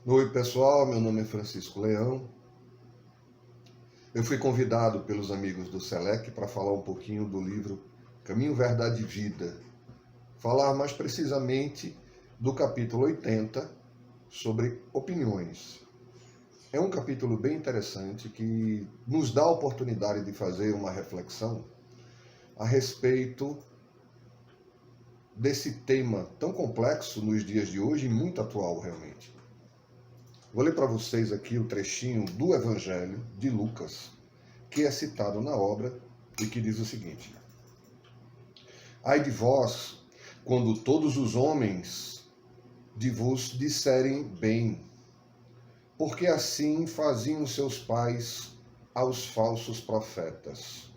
Oi, pessoal, meu nome é Francisco Leão. Eu fui convidado pelos amigos do Selec para falar um pouquinho do livro Caminho, Verdade e Vida. Falar mais precisamente do capítulo 80 sobre opiniões. É um capítulo bem interessante que nos dá a oportunidade de fazer uma reflexão a respeito desse tema tão complexo nos dias de hoje e muito atual realmente. Vou ler para vocês aqui o trechinho do Evangelho de Lucas, que é citado na obra e que diz o seguinte: Ai de vós, quando todos os homens de vos disserem bem, porque assim faziam seus pais aos falsos profetas.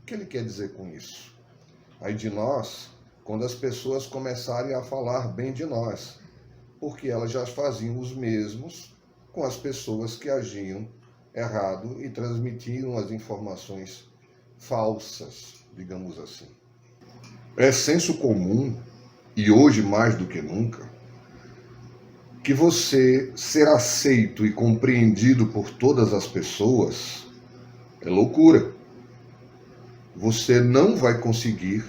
O que ele quer dizer com isso? Ai de nós, quando as pessoas começarem a falar bem de nós, porque elas já faziam os mesmos com as pessoas que agiam errado e transmitiam as informações falsas, digamos assim. É senso comum, e hoje mais do que nunca, que você ser aceito e compreendido por todas as pessoas é loucura. Você não vai conseguir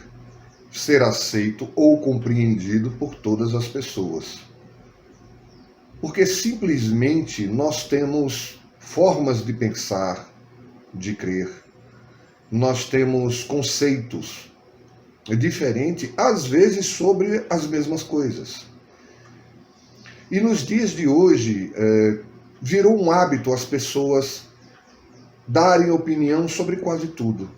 ser aceito ou compreendido por todas as pessoas. Porque simplesmente nós temos formas de pensar, de crer, nós temos conceitos diferentes, às vezes sobre as mesmas coisas. E nos dias de hoje, virou um hábito as pessoas darem opinião sobre quase tudo.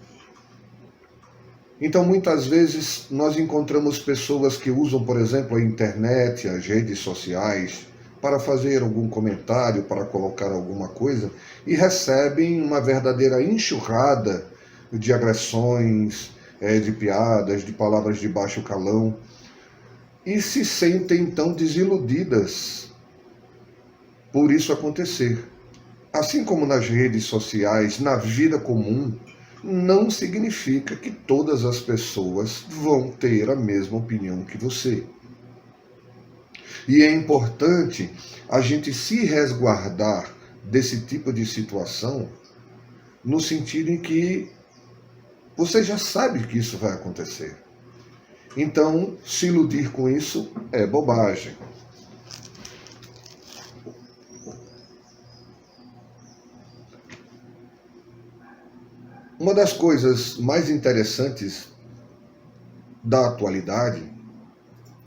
Então, muitas vezes, nós encontramos pessoas que usam, por exemplo, a internet, as redes sociais, para fazer algum comentário, para colocar alguma coisa, e recebem uma verdadeira enxurrada de agressões, de piadas, de palavras de baixo calão, e se sentem então desiludidas por isso acontecer. Assim como nas redes sociais, na vida comum, não significa que todas as pessoas vão ter a mesma opinião que você. E é importante a gente se resguardar desse tipo de situação, no sentido em que você já sabe que isso vai acontecer. Então, se iludir com isso é bobagem. Uma das coisas mais interessantes da atualidade,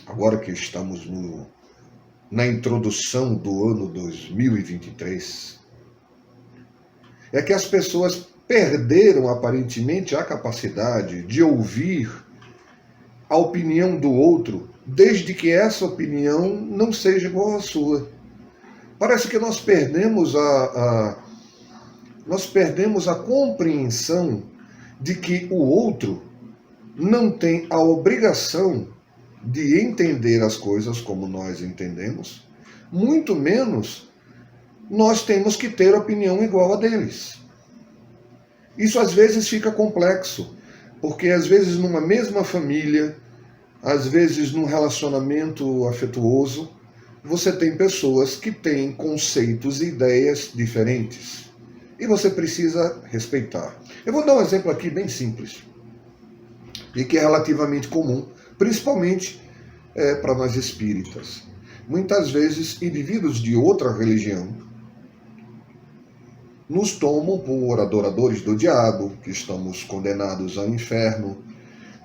agora que estamos na introdução do ano 2023, é que as pessoas perderam aparentemente a capacidade de ouvir a opinião do outro, desde que essa opinião não seja igual à sua. Parece que nós perdemos a compreensão de que o outro não tem a obrigação de entender as coisas como nós entendemos, muito menos nós temos que ter opinião igual a deles. Isso às vezes fica complexo, porque às vezes numa mesma família, às vezes num relacionamento afetuoso, você tem pessoas que têm conceitos e ideias diferentes. E você precisa respeitar. Eu vou dar um exemplo aqui bem simples, e que é relativamente comum, principalmente para nós espíritas. Muitas vezes, indivíduos de outra religião nos tomam por adoradores do diabo, que estamos condenados ao inferno.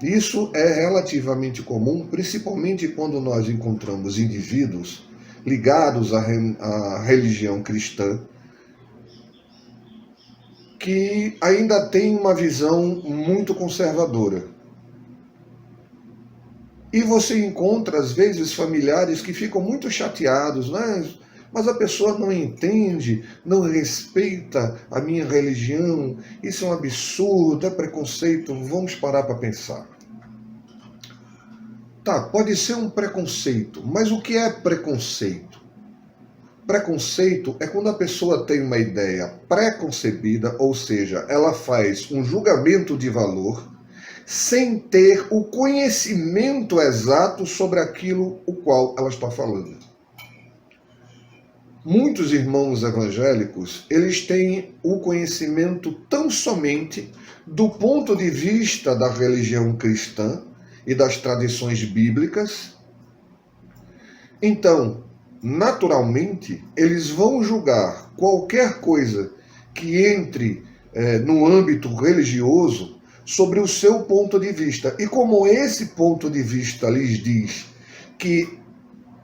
Isso é relativamente comum, principalmente quando nós encontramos indivíduos ligados à religião cristã, que ainda tem uma visão muito conservadora. E você encontra, às vezes, familiares que ficam muito chateados, né? Mas a pessoa não entende, não respeita a minha religião, isso é um absurdo, é preconceito, vamos parar para pensar. Tá, pode ser um preconceito, mas o que é preconceito? Preconceito é quando a pessoa tem uma ideia pré-concebida, ou seja, ela faz um julgamento de valor sem ter o conhecimento exato sobre aquilo o qual ela está falando. muitos irmãos evangélicos, eles têm o conhecimento tão somente do ponto de vista da religião cristã e das tradições bíblicas. Então, naturalmente, eles vão julgar qualquer coisa que entre no âmbito religioso sobre o seu ponto de vista. E como esse ponto de vista lhes diz que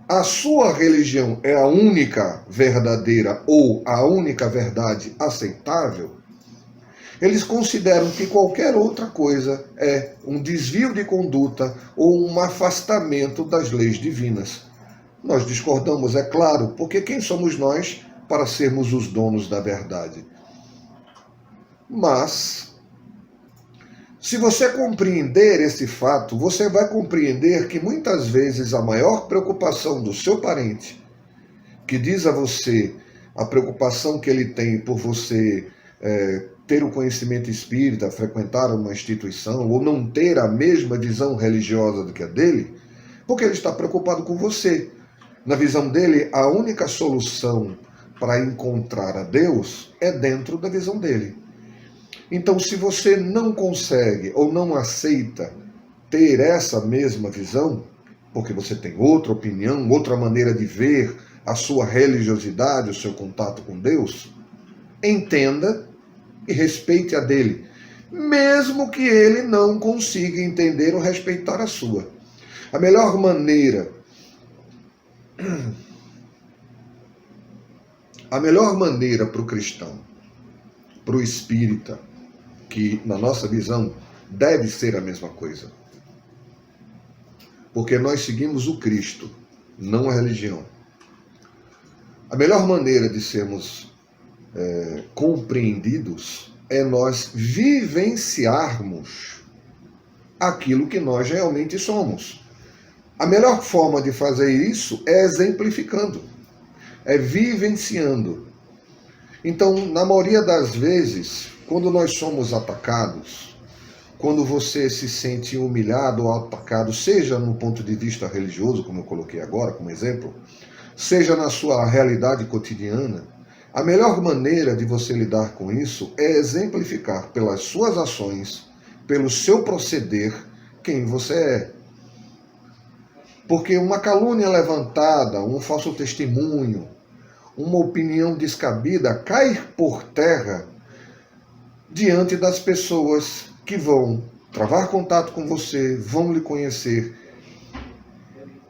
a sua religião é a única verdadeira ou a única verdade aceitável, eles consideram que qualquer outra coisa é um desvio de conduta ou um afastamento das leis divinas. Nós discordamos, é claro, porque quem somos nós para sermos os donos da verdade? Mas, se você compreender esse fato, você vai compreender que muitas vezes a maior preocupação do seu parente, que diz a você a preocupação que ele tem por você ter o conhecimento espírita, frequentar uma instituição ou não ter a mesma visão religiosa do que a dele, porque ele está preocupado com você. Na visão dele, a única solução para encontrar a Deus é dentro da visão dele. Então, se você não consegue ou não aceita ter essa mesma visão, porque você tem outra opinião, outra maneira de ver a sua religiosidade, o seu contato com Deus, entenda e respeite a dele, mesmo que ele não consiga entender ou respeitar a sua. A melhor maneira para o cristão, para o espírita, que na nossa visão deve ser a mesma coisa, porque nós seguimos o Cristo, não a religião. A melhor maneira de sermos compreendidos é nós vivenciarmos aquilo que nós realmente somos. A melhor forma de fazer isso é exemplificando, é vivenciando. Então, na maioria das vezes, quando nós somos atacados, quando você se sente humilhado ou atacado, seja no ponto de vista religioso, como eu coloquei agora como exemplo, seja na sua realidade cotidiana, a melhor maneira de você lidar com isso é exemplificar pelas suas ações, pelo seu proceder, quem você é. Porque uma calúnia levantada, um falso testemunho, uma opinião descabida cai por terra diante das pessoas que vão travar contato com você, vão lhe conhecer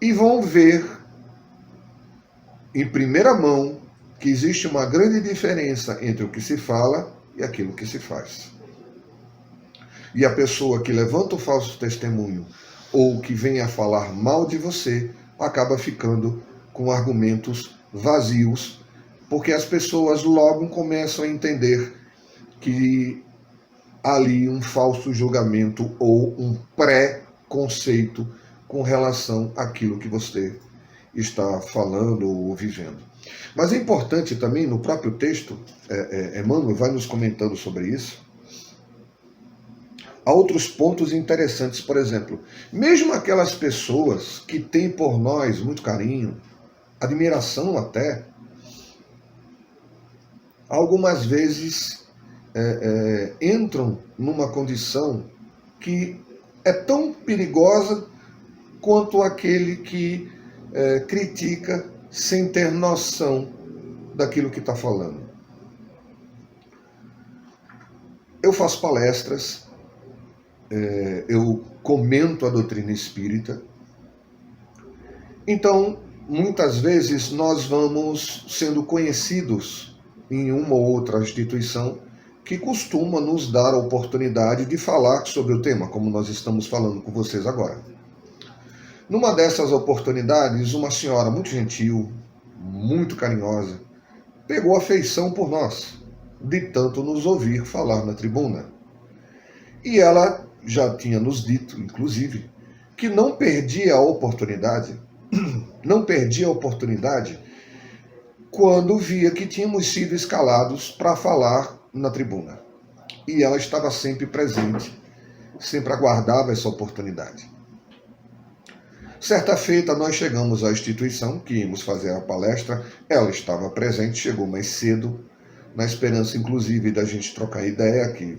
e vão ver em primeira mão que existe uma grande diferença entre o que se fala e aquilo que se faz. E a pessoa que levanta o falso testemunho ou que vem a falar mal de você acaba ficando com argumentos vazios, porque as pessoas logo começam a entender que há ali um falso julgamento ou um pré-conceito com relação àquilo que você está falando ou vivendo. Mas é importante também, no próprio texto, Emmanuel vai nos comentando sobre isso, há outros pontos interessantes. Por exemplo, mesmo aquelas pessoas que têm por nós muito carinho, admiração até, algumas vezes entram numa condição que é tão perigosa quanto aquele que critica sem ter noção daquilo que está falando. Eu faço palestras, eu comento a doutrina espírita, então muitas vezes nós vamos sendo conhecidos em uma ou outra instituição que costuma nos dar a oportunidade de falar sobre o tema, como nós estamos falando com vocês agora. Numa dessas oportunidades, uma senhora muito gentil, muito carinhosa, pegou afeição por nós, de tanto nos ouvir falar na tribuna. E ela já tinha nos dito, inclusive, que não perdia a oportunidade quando via que tínhamos sido escalados para falar na tribuna. E ela estava sempre presente, sempre aguardava essa oportunidade. Certa feita, nós chegamos à instituição, que íamos fazer a palestra, ela estava presente, chegou mais cedo, na esperança, inclusive, da gente trocar ideia, que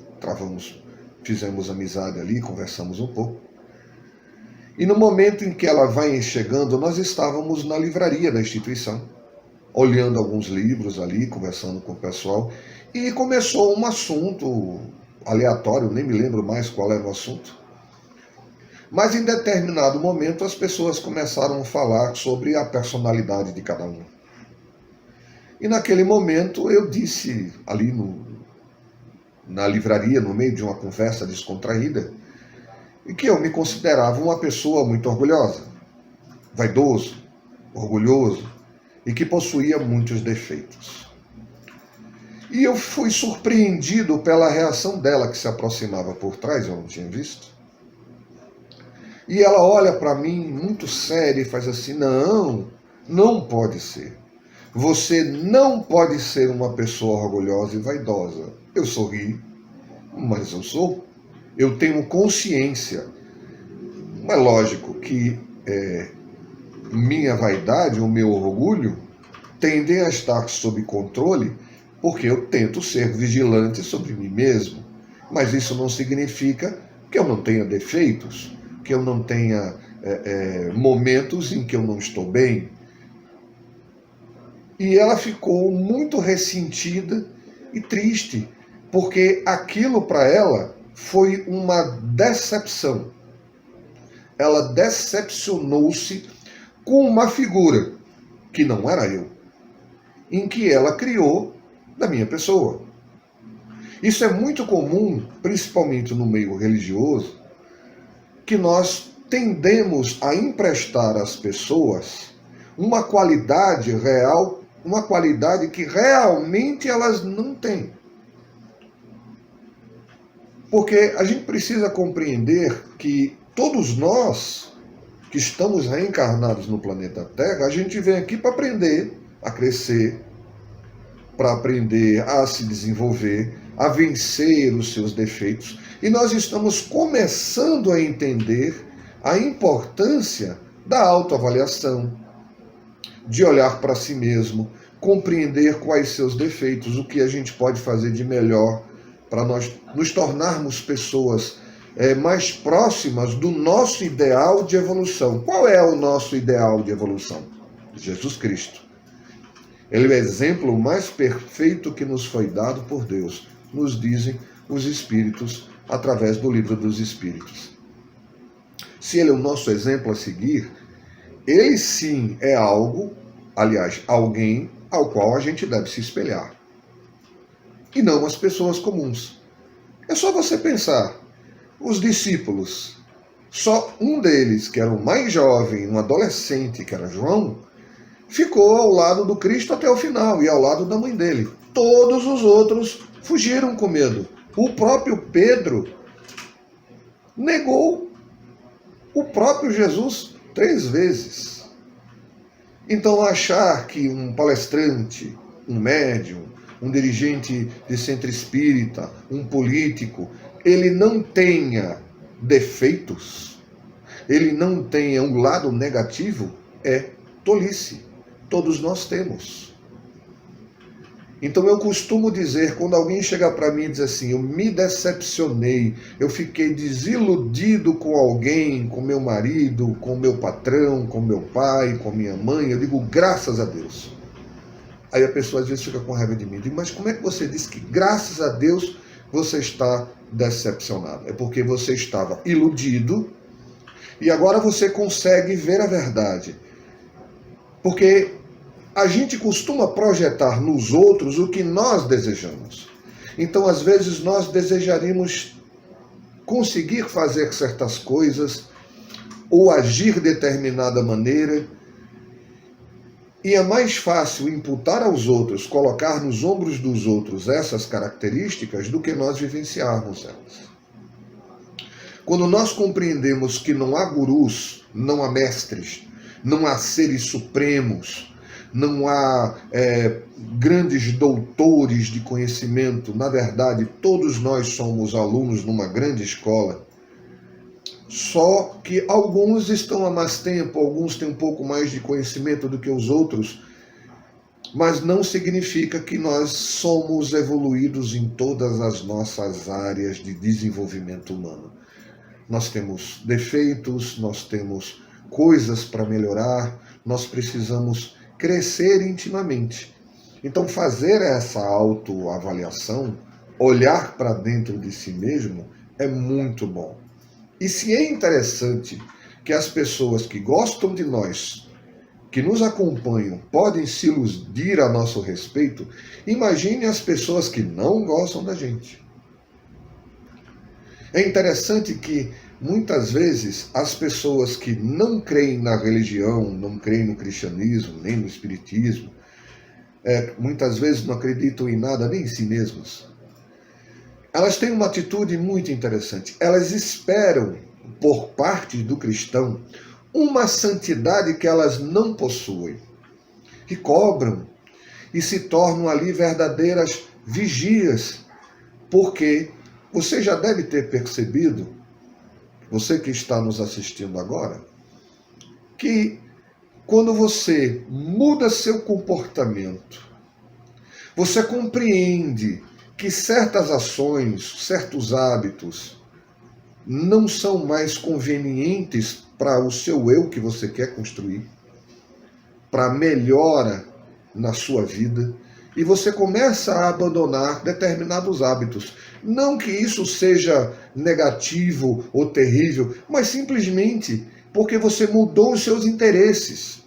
fizemos amizade ali, conversamos um pouco. E no momento em que ela vai chegando, nós estávamos na livraria da instituição, olhando alguns livros ali, conversando com o pessoal, e começou um assunto aleatório, nem me lembro mais qual era o assunto. Mas em determinado momento as pessoas começaram a falar sobre a personalidade de cada um. E naquele momento eu disse ali na livraria, no meio de uma conversa descontraída, que eu me considerava uma pessoa muito orgulhosa, vaidoso, orgulhoso e que possuía muitos defeitos. E eu fui surpreendido pela reação dela, que se aproximava por trás, eu não tinha visto. E ela olha para mim muito séria e faz assim: não pode ser. Você não pode ser uma pessoa orgulhosa e vaidosa. Eu sorri, mas eu sou. Eu tenho consciência. É lógico que minha vaidade, o meu orgulho, tendem a estar sob controle, porque eu tento ser vigilante sobre mim mesmo. Mas isso não significa que eu não tenha defeitos, que eu não tenha momentos em que eu não estou bem. E ela ficou muito ressentida e triste, porque aquilo para ela foi uma decepção. Ela decepcionou-se com uma figura, que não era eu, em que ela criou da minha pessoa. Isso é muito comum, principalmente no meio religioso, que nós tendemos a emprestar às pessoas uma qualidade real, uma qualidade que realmente elas não têm. Porque a gente precisa compreender que todos nós que estamos reencarnados no planeta Terra, a gente vem aqui para aprender a crescer, para aprender a se desenvolver, a vencer os seus defeitos. E nós estamos começando a entender a importância da autoavaliação, de olhar para si mesmo, compreender quais seus defeitos, o que a gente pode fazer de melhor para nós nos tornarmos pessoas mais próximas do nosso ideal de evolução. Qual é o nosso ideal de evolução? Jesus Cristo. Ele é o exemplo mais perfeito que nos foi dado por Deus, nos dizem os Espíritos através do Livro dos Espíritos. Se ele é o nosso exemplo a seguir, ele sim é algo, aliás, alguém ao qual a gente deve se espelhar. E não as pessoas comuns. É só você pensar, os discípulos, só um deles, que era o mais jovem, um adolescente, que era João, ficou ao lado do Cristo até o final e ao lado da mãe dele. Todos os outros fugiram com medo. O próprio Pedro negou o próprio Jesus 3 vezes. Então, achar que um palestrante, um médium, um dirigente de centro espírita, um político, ele não tenha defeitos, ele não tenha um lado negativo, é tolice. Todos nós temos. Então eu costumo dizer, quando alguém chega para mim e diz assim, eu me decepcionei, eu fiquei desiludido com alguém, com meu marido, com meu patrão, com meu pai, com minha mãe, eu digo, graças a Deus. Aí a pessoa às vezes fica com raiva de mim, eu digo, mas como é que você diz que graças a Deus você está decepcionado? É porque você estava iludido e agora você consegue ver a verdade. Porque a gente costuma projetar nos outros o que nós desejamos. Então, às vezes, nós desejaríamos conseguir fazer certas coisas ou agir de determinada maneira. E é mais fácil imputar aos outros, colocar nos ombros dos outros essas características do que nós vivenciarmos elas. Quando nós compreendemos que não há gurus, não há mestres, não há seres supremos, não há grandes doutores de conhecimento. Na verdade, todos nós somos alunos numa grande escola. Só que alguns estão há mais tempo, alguns têm um pouco mais de conhecimento do que os outros, mas não significa que nós somos evoluídos em todas as nossas áreas de desenvolvimento humano. Nós temos defeitos, nós temos coisas para melhorar, nós precisamos crescer intimamente. Então, fazer essa autoavaliação, olhar para dentro de si mesmo, é muito bom. E se é interessante que as pessoas que gostam de nós, que nos acompanham, podem se iludir a nosso respeito, imagine as pessoas que não gostam da gente. É interessante que, muitas vezes, as pessoas que não creem na religião, não creem no cristianismo, nem no espiritismo, muitas vezes não acreditam em nada, nem em si mesmas, elas têm uma atitude muito interessante. Elas esperam, por parte do cristão, uma santidade que elas não possuem. E cobram, e se tornam ali verdadeiras vigias. Porque você já deve ter percebido, você que está nos assistindo agora, que quando você muda seu comportamento, você compreende que certas ações, certos hábitos não são mais convenientes para o seu eu que você quer construir, para melhora na sua vida, e você começa a abandonar determinados hábitos. Não que isso seja negativo ou terrível, mas simplesmente porque você mudou os seus interesses.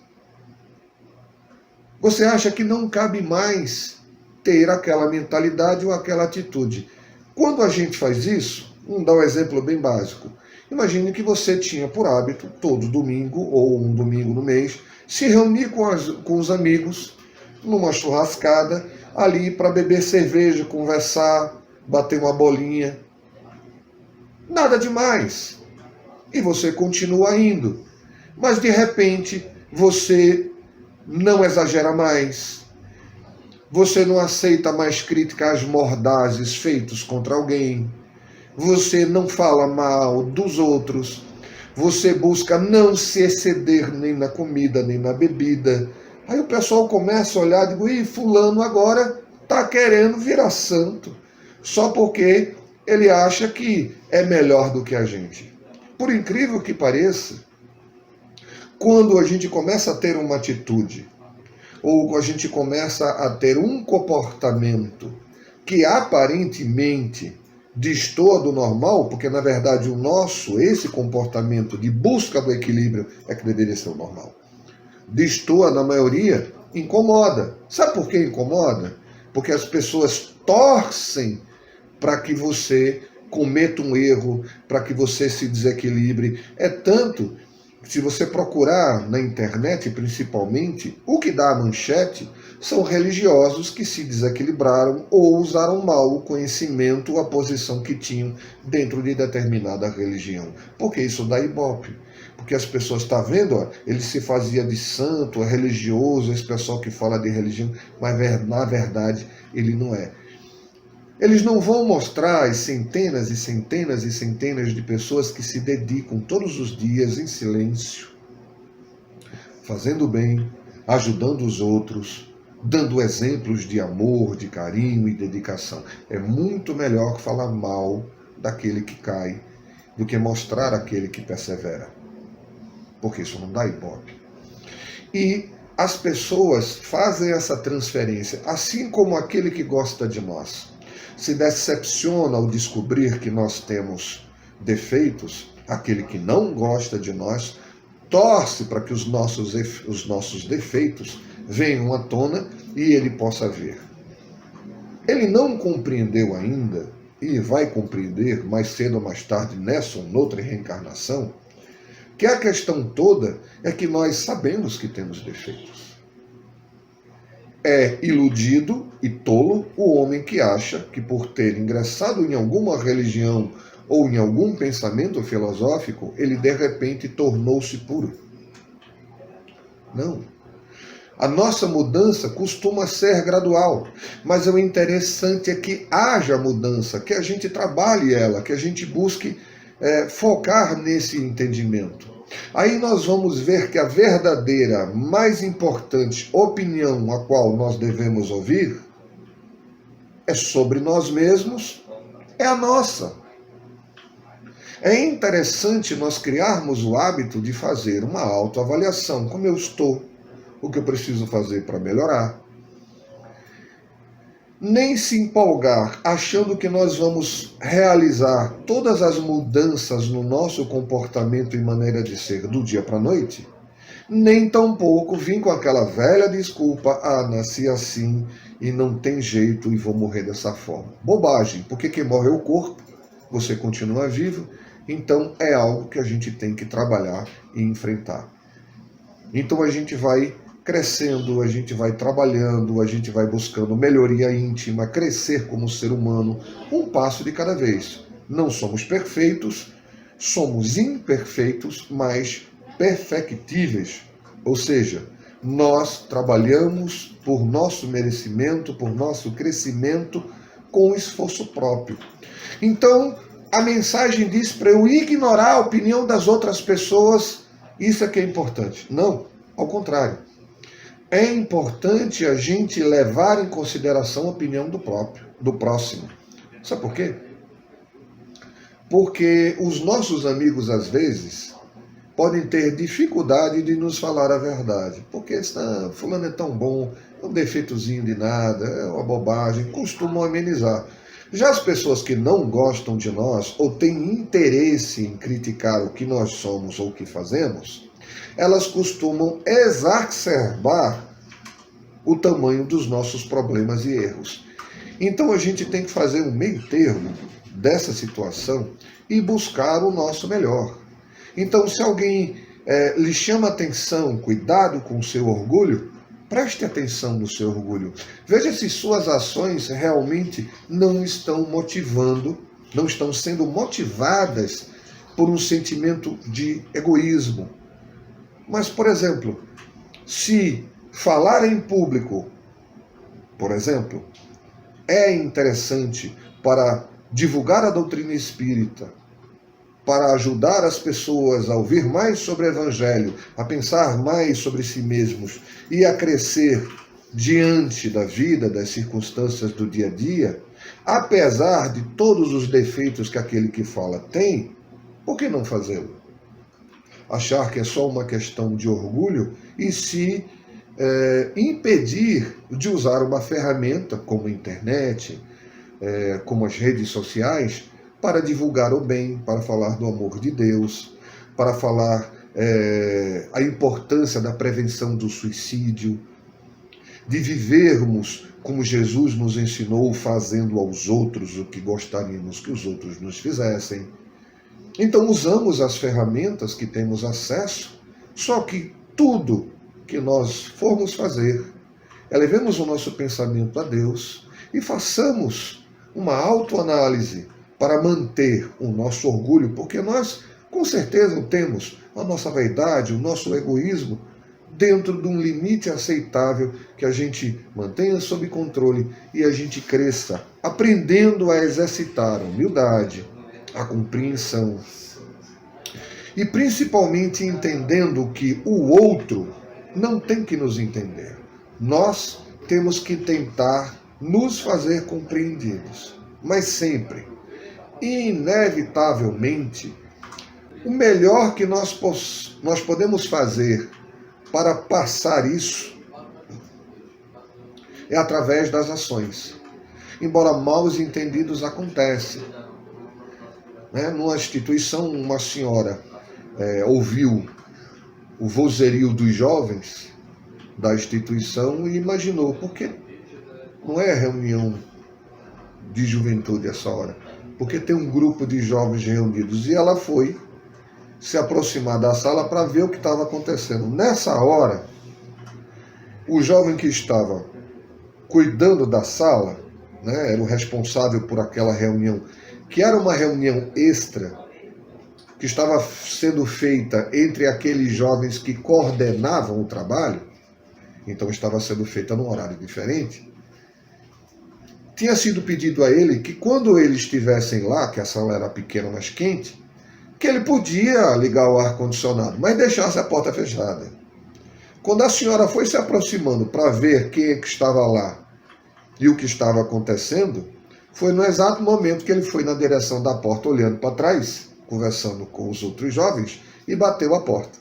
Você acha que não cabe mais ter aquela mentalidade ou aquela atitude. Quando a gente faz isso, vamos dar um exemplo bem básico. Imagine que você tinha por hábito, todo domingo ou um domingo no mês, se reunir com os amigos numa churrascada, ali para beber cerveja, conversar, bater uma bolinha. Nada demais. E você continua indo. Mas de repente você não exagera mais. Você não aceita mais críticas mordazes feitas contra alguém. Você não fala mal dos outros. Você busca não se exceder nem na comida, nem na bebida. Aí o pessoal começa a olhar e digo, ih, fulano agora está querendo virar santo. Só porque ele acha que é melhor do que a gente. Por incrível que pareça, quando a gente começa a ter uma atitude, ou a gente começa a ter um comportamento que aparentemente destoa do normal, porque na verdade esse comportamento de busca do equilíbrio é que deveria ser o normal. Destoa na maioria, incomoda. Sabe por que incomoda? Porque as pessoas torcem para que você cometa um erro, para que você se desequilibre. É tanto, se você procurar na internet principalmente, o que dá a manchete são religiosos que se desequilibraram ou usaram mal o conhecimento, a posição que tinham dentro de determinada religião. Porque isso dá ibope. Porque as pessoas estão vendo, ó, ele se fazia de santo, é religioso, esse pessoal que fala de religião, mas na verdade ele não é. Eles não vão mostrar as centenas e centenas e centenas de pessoas que se dedicam todos os dias em silêncio, fazendo bem, ajudando os outros, dando exemplos de amor, de carinho e dedicação. É muito melhor falar mal daquele que cai do que mostrar aquele que persevera. Porque isso não dá ibope. E as pessoas fazem essa transferência, assim como aquele que gosta de nós se decepciona ao descobrir que nós temos defeitos, aquele que não gosta de nós torce para que os nossos defeitos venham à tona e ele possa ver. Ele não compreendeu ainda, e vai compreender mais cedo ou mais tarde nessa ou noutra reencarnação, que a questão toda é que nós sabemos que temos defeitos. É iludido e tolo o homem que acha que por ter ingressado em alguma religião ou em algum pensamento filosófico, ele de repente tornou-se puro. Não. A nossa mudança costuma ser gradual, mas o interessante é que haja mudança, que a gente trabalhe ela, que a gente busque focar nesse entendimento. Aí nós vamos ver que a verdadeira, mais importante opinião a qual nós devemos ouvir é sobre nós mesmos, é a nossa. É interessante nós criarmos o hábito de fazer uma autoavaliação. Como eu estou? O que eu preciso fazer para melhorar? Nem se empolgar achando que nós vamos realizar todas as mudanças no nosso comportamento e maneira de ser do dia para a noite, nem tampouco vir com aquela velha desculpa, nasci assim e não tem jeito e vou morrer dessa forma. Bobagem, porque quem morre é o corpo, você continua vivo, então é algo que a gente tem que trabalhar e enfrentar. Então a gente vai crescendo, a gente vai trabalhando, a gente vai buscando melhoria íntima, crescer como ser humano, um passo de cada vez. Não somos perfeitos, somos imperfeitos, mas perfectíveis. Ou seja, nós trabalhamos por nosso merecimento, por nosso crescimento, com esforço próprio. Então, a mensagem diz para eu ignorar a opinião das outras pessoas, isso é que é importante. Não, ao contrário. É importante a gente levar em consideração a opinião do próximo. Sabe por quê? Porque os nossos amigos, às vezes, podem ter dificuldade de nos falar a verdade. Porque fulano é tão bom, é um defeitozinho de nada, é uma bobagem, costumam amenizar. Já as pessoas que não gostam de nós ou têm interesse em criticar o que nós somos ou o que fazemos, elas costumam exacerbar o tamanho dos nossos problemas e erros. Então a gente tem que fazer um meio termo dessa situação e buscar o nosso melhor. Então, se alguém lhe chama atenção, cuidado com o seu orgulho, preste atenção no seu orgulho. Veja se suas ações realmente não estão motivando, não estão sendo motivadas por um sentimento de egoísmo. Mas, por exemplo, se falar em público, por exemplo, é interessante para divulgar a doutrina espírita, para ajudar as pessoas a ouvir mais sobre o Evangelho, a pensar mais sobre si mesmos e a crescer diante da vida, das circunstâncias do dia a dia, apesar de todos os defeitos que aquele que fala tem, por que não fazê-lo? Achar que é só uma questão de orgulho e se impedir de usar uma ferramenta como a internet, como as redes sociais, para divulgar o bem, para falar do amor de Deus, para falar a importância da prevenção do suicídio, de vivermos como Jesus nos ensinou, fazendo aos outros o que gostaríamos que os outros nos fizessem. Então usamos as ferramentas que temos acesso, só que tudo que nós formos fazer, elevemos o nosso pensamento a Deus e façamos uma autoanálise para manter o nosso orgulho, porque nós com certeza temos a nossa vaidade, o nosso egoísmo, dentro de um limite aceitável que a gente mantenha sob controle e a gente cresça, aprendendo a exercitar a humildade, a compreensão e principalmente entendendo que o outro não tem que nos entender. Nós temos que tentar nos fazer compreendidos, mas sempre, inevitavelmente, o melhor que nós podemos fazer para passar isso é através das ações. Embora maus entendidos acontecem. Numa instituição, uma senhora ouviu o vozerio dos jovens da instituição e imaginou, por que não é reunião de juventude essa hora? Porque tem um grupo de jovens reunidos. E ela foi se aproximar da sala para ver o que estava acontecendo. Nessa hora, o jovem que estava cuidando da sala, era o responsável por aquela reunião, que era uma reunião extra, que estava sendo feita entre aqueles jovens que coordenavam o trabalho, então estava sendo feita num horário diferente, tinha sido pedido a ele que quando eles estivessem lá, que a sala era pequena, mas quente, que ele podia ligar o ar-condicionado, mas deixasse a porta fechada. Quando a senhora foi se aproximando para ver quem é que estava lá e o que estava acontecendo, foi no exato momento que ele foi na direção da porta, olhando para trás, conversando com os outros jovens, e bateu a porta.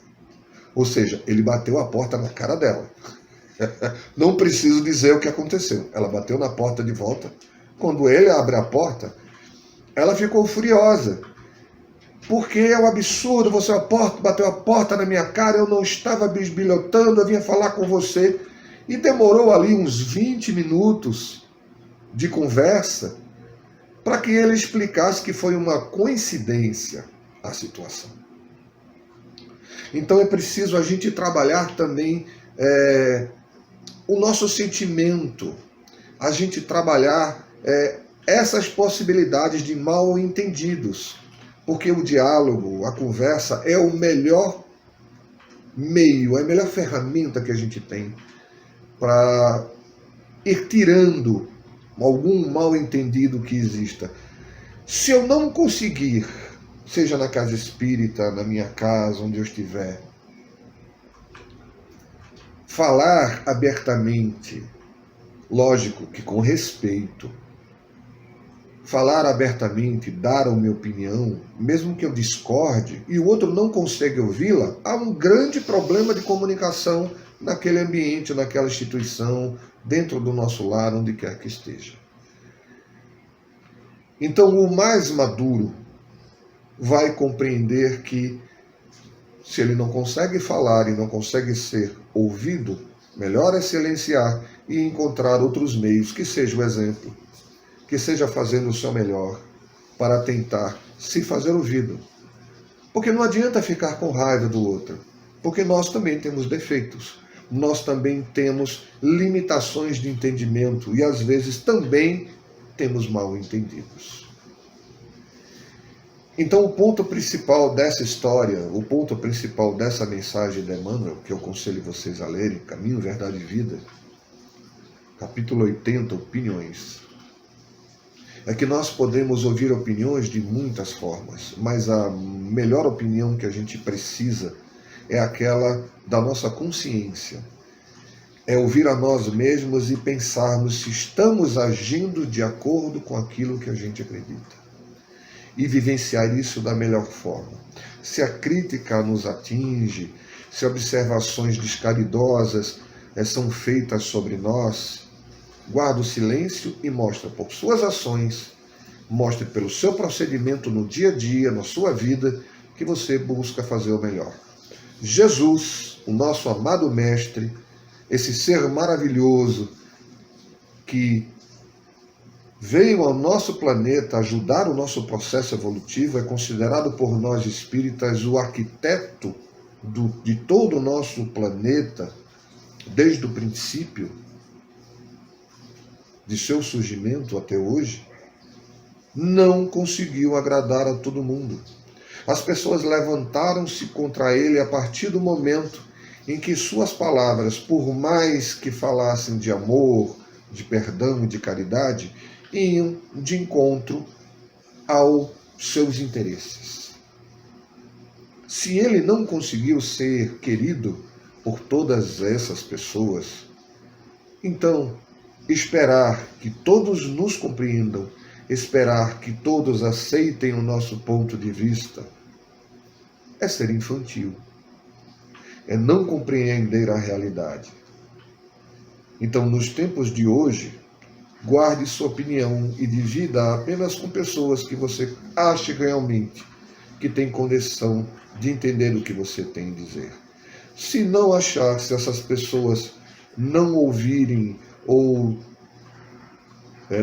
Ou seja, ele bateu a porta na cara dela. Não preciso dizer o que aconteceu. Ela bateu na porta de volta. Quando ele abre a porta, ela ficou furiosa. Porque é um absurdo, você bateu a porta na minha cara, eu não estava bisbilhotando, eu vinha falar com você. E demorou ali uns 20 minutos de conversa para que ele explicasse que foi uma coincidência a situação. Então é preciso a gente trabalhar também o nosso sentimento, a gente trabalhar essas possibilidades de mal entendidos, porque o diálogo, a conversa é o melhor meio, é a melhor ferramenta que a gente tem para ir tirando algum mal entendido que exista. Se eu não conseguir, seja na casa espírita, na minha casa, onde eu estiver, falar abertamente, lógico que com respeito, falar abertamente, dar a minha opinião, mesmo que eu discorde, e o outro não consegue ouvi-la, há um grande problema de comunicação naquele ambiente, naquela instituição, dentro do nosso lar, onde quer que esteja. Então, o mais maduro vai compreender que, se ele não consegue falar e não consegue ser ouvido, melhor é silenciar e encontrar outros meios, que seja o exemplo, que seja fazendo o seu melhor para tentar se fazer ouvido. Porque não adianta ficar com raiva do outro, porque nós também temos defeitos, nós também temos limitações de entendimento e às vezes também temos mal entendidos. Então o ponto principal dessa história, o ponto principal dessa mensagem de Emmanuel, que eu aconselho vocês a lerem, Caminho, Verdade e Vida, capítulo 80, Opiniões, é que nós podemos ouvir opiniões de muitas formas, mas a melhor opinião que a gente precisa é aquela da nossa consciência. É ouvir a nós mesmos e pensarmos se estamos agindo de acordo com aquilo que a gente acredita. E vivenciar isso da melhor forma. Se a crítica nos atinge, se observações descaridosas são feitas sobre nós, guarda o silêncio e mostra por suas ações, mostre pelo seu procedimento no dia a dia, na sua vida, que você busca fazer o melhor. Jesus, o nosso amado Mestre, esse ser maravilhoso que veio ao nosso planeta ajudar o nosso processo evolutivo, é considerado por nós espíritas o arquiteto de todo o nosso planeta, desde o princípio de seu surgimento até hoje, não conseguiu agradar a todo mundo. As pessoas levantaram-se contra ele a partir do momento em que suas palavras, por mais que falassem de amor, de perdão, de caridade, iam de encontro aos seus interesses. Se ele não conseguiu ser querido por todas essas pessoas, então esperar que todos nos compreendam, esperar que todos aceitem o nosso ponto de vista, é ser infantil, é não compreender a realidade. Então, nos tempos de hoje, guarde sua opinião e divida apenas com pessoas que você ache realmente que tem condição de entender o que você tem a dizer. Se não achar, se essas pessoas não ouvirem ou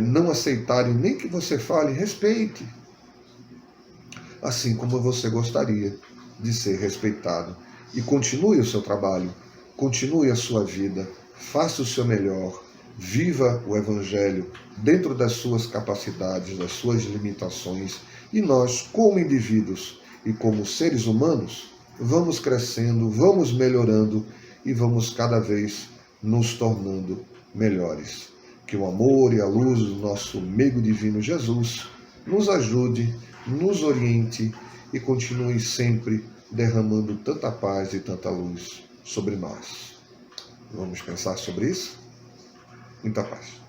não aceitarem nem que você fale, respeite. Assim como você gostaria de ser respeitado. E continue o seu trabalho, continue a sua vida, faça o seu melhor, viva o Evangelho dentro das suas capacidades, das suas limitações. E nós, como indivíduos e como seres humanos, vamos crescendo, vamos melhorando e vamos cada vez nos tornando melhores. Que o amor e a luz do nosso meio divino Jesus nos ajude, nos oriente e continue sempre derramando tanta paz e tanta luz sobre nós. Vamos pensar sobre isso? Muita paz.